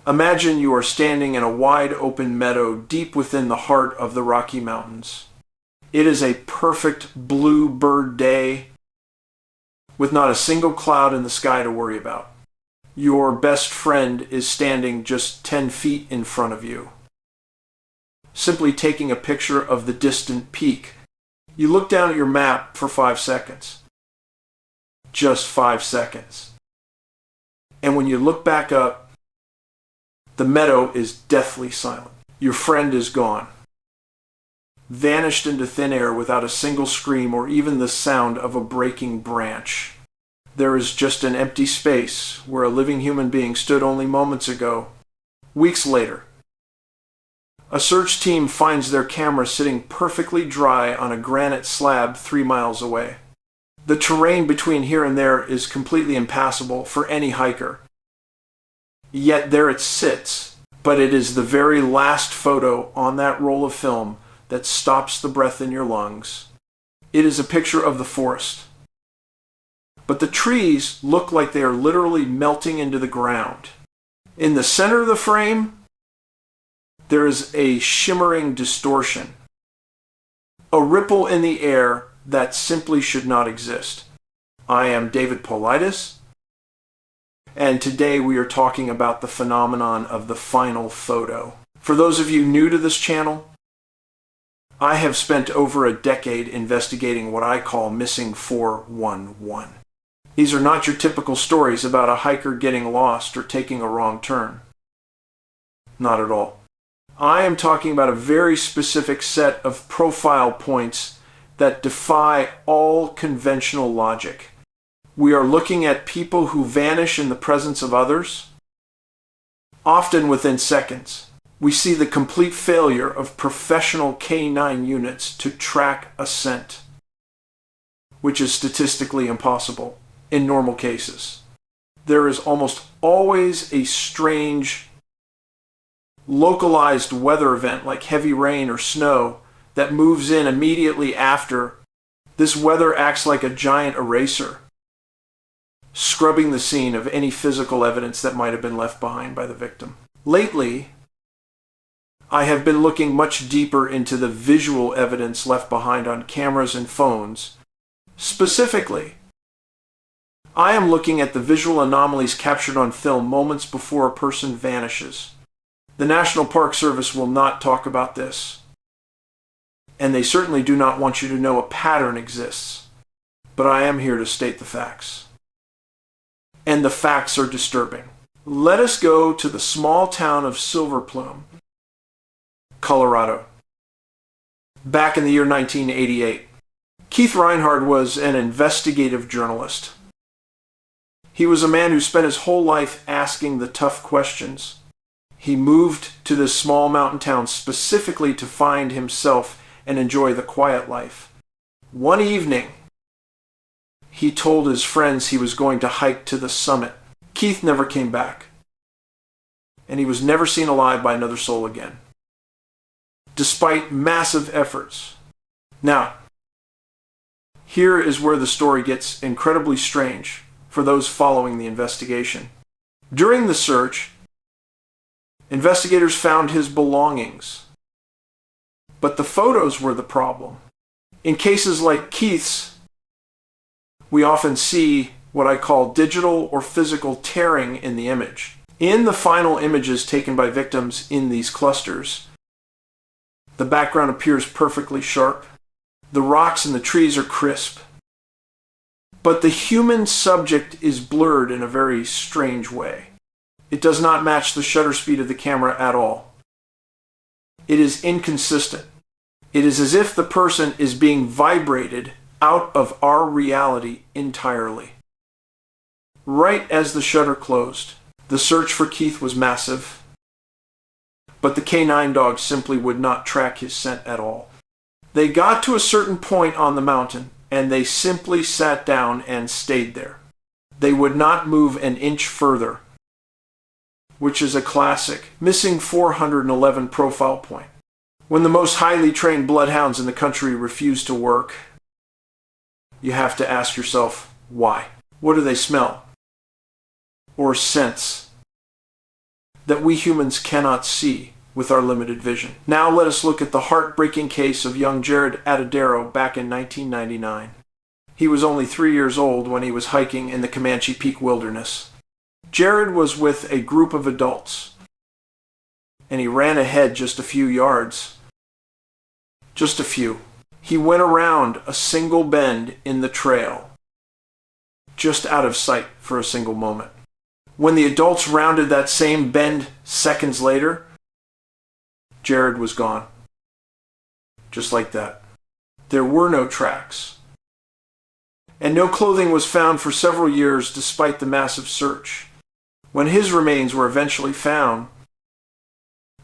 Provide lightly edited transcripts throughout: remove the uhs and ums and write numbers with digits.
Imagine you are standing in a wide open meadow deep within the heart of the Rocky Mountains. It is a perfect bluebird day with not a single cloud in the sky to worry about. Your best friend is standing just 10 feet in front of you, simply taking a picture of the distant peak. You look down at your map for 5 seconds. Just 5 seconds. And when you look back up, the meadow is deathly silent. Your friend is gone, vanished into thin air without a single scream or even the sound of a breaking branch. There is just an empty space where a living human being stood only moments ago. Weeks later, a search team finds their camera sitting perfectly dry on a granite slab 3 miles away. The terrain between here and there is completely impassable for any hiker. Yet there it sits, but it is the very last photo on that roll of film that stops the breath in your lungs. It is a picture of the forest. But the trees look like they are literally melting into the ground. In the center of the frame, there is a shimmering distortion, a ripple in the air that simply should not exist. I am David Paulides, and today we are talking about the phenomenon of the final photo. For those of you new to this channel, I have spent over a decade investigating what I call missing 411. These are not your typical stories about a hiker getting lost or taking a wrong turn. Not at all. I am talking about a very specific set of profile points that defy all conventional logic. We are looking at people who vanish in the presence of others, often within seconds. We see the complete failure of professional K9 units to track a scent, which is statistically impossible in normal cases. There is almost always a strange, localized weather event like heavy rain or snow that moves in immediately after. This weather acts like a giant eraser, scrubbing the scene of any physical evidence that might have been left behind by the victim. Lately, I have been looking much deeper into the visual evidence left behind on cameras and phones. Specifically, I am looking at the visual anomalies captured on film moments before a person vanishes. The National Park Service will not talk about this, and they certainly do not want you to know a pattern exists, but I am here to state the facts. And the facts are disturbing. Let us go to the small town of Silver Plume, Colorado. Back in the year 1988, Keith Reinhard was an investigative journalist. He was a man who spent his whole life asking the tough questions. He moved to this small mountain town specifically to find himself and enjoy the quiet life. One evening, he told his friends he was going to hike to the summit. Keith never came back, and he was never seen alive by another soul again, despite massive efforts. Now, here is where the story gets incredibly strange for those following the investigation. During the search, investigators found his belongings, but the photos were the problem. In cases like Keith's, we often see what I call digital or physical tearing in the image. In the final images taken by victims in these clusters, the background appears perfectly sharp. The rocks and the trees are crisp. But the human subject is blurred in a very strange way. It does not match the shutter speed of the camera at all. It is inconsistent. It is as if the person is being vibrated out of our reality entirely. Right as the shutter closed, the search for Keith was massive, but the K9 dog simply would not track his scent at all. They got to a certain point on the mountain, and they simply sat down and stayed there. They would not move an inch further, which is a classic missing 411 profile point. When the most highly trained bloodhounds in the country refuse to work, you have to ask yourself, why? What do they smell? Or sense? that we humans cannot see with our limited vision. Now let us look at the heartbreaking case of young Jaryd Atadero back in 1999. He was only 3 years old when he was hiking in the Comanche Peak wilderness. Jaryd was with a group of adults, and he ran ahead just a few yards. Just a few. He went around a single bend in the trail, just out of sight for a single moment. When the adults rounded that same bend seconds later, Jaryd was gone. Just like that. There were no tracks. And no clothing was found for several years despite the massive search. When his remains were eventually found,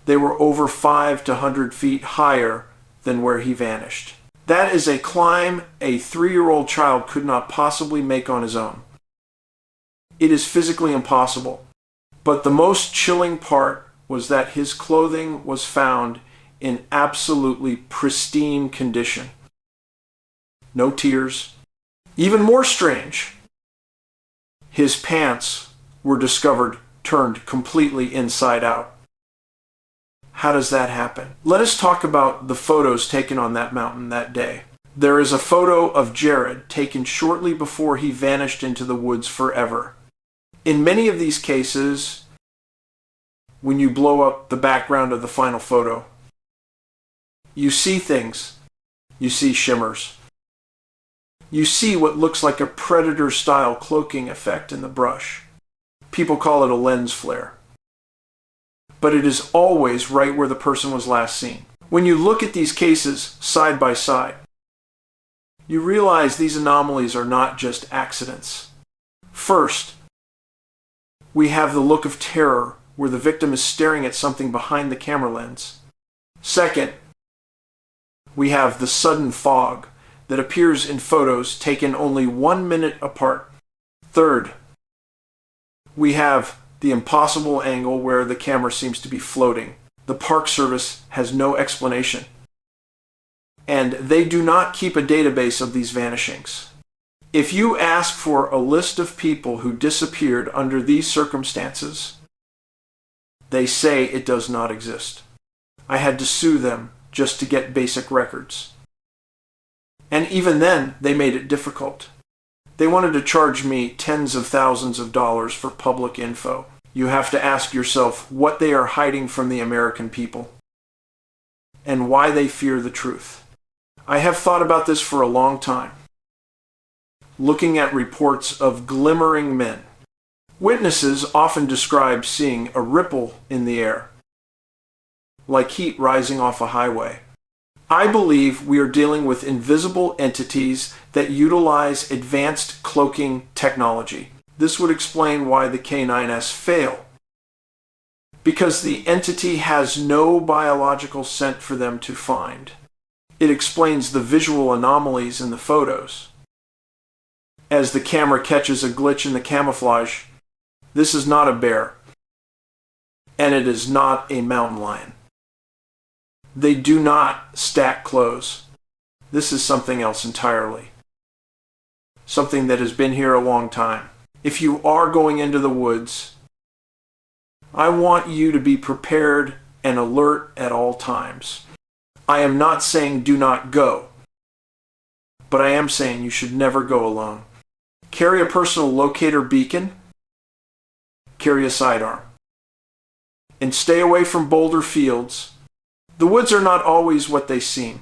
they were over 500 to 100 feet higher than where he vanished. That is a climb a 3-year-old child could not possibly make on his own. It is physically impossible. But the most chilling part was that his clothing was found in absolutely pristine condition. No tears. Even more strange, his pants were discovered turned completely inside out. How does that happen? Let us talk about the photos taken on that mountain that day. There is a photo of Jaryd taken shortly before he vanished into the woods forever. In many of these cases, when you blow up the background of the final photo, you see things. You see shimmers. You see what looks like a predator-style cloaking effect in the brush. People call it a lens flare. But it is always right where the person was last seen. When you look at these cases side by side, you realize these anomalies are not just accidents. First, we have the look of terror where the victim is staring at something behind the camera lens. Second, we have the sudden fog that appears in photos taken only 1 minute apart. Third, we have the impossible angle where the camera seems to be floating. The Park Service has no explanation. And they do not keep a database of these vanishings. If you ask for a list of people who disappeared under these circumstances, they say it does not exist. I had to sue them just to get basic records. And even then, they made it difficult. They wanted to charge me tens of thousands of dollars for public info. You have to ask yourself what they are hiding from the American people and why they fear the truth. I have thought about this for a long time, looking at reports of glimmering men. Witnesses often describe seeing a ripple in the air, like heat rising off a highway. I believe we are dealing with invisible entities that utilize advanced cloaking technology. This would explain why the K9s fail, because the entity has no biological scent for them to find. It explains the visual anomalies in the photos. As the camera catches a glitch in the camouflage, this is not a bear, and it is not a mountain lion. They do not stack clothes. This is something else entirely. Something that has been here a long time. If you are going into the woods, I want you to be prepared and alert at all times. I am not saying do not go, but I am saying you should never go alone. Carry a personal locator beacon, carry a sidearm, and stay away from boulder fields. The woods are not always what they seem,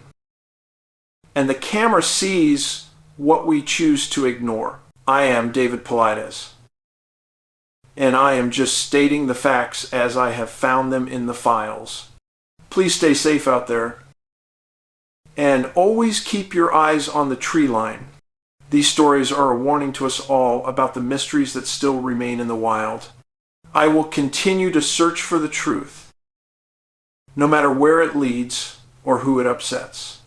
and the camera sees what we choose to ignore. I am David Paulides, and I am just stating the facts as I have found them in the files. Please stay safe out there, and always keep your eyes on the tree line. These stories are a warning to us all about the mysteries that still remain in the wild. I will continue to search for the truth, no matter where it leads or who it upsets.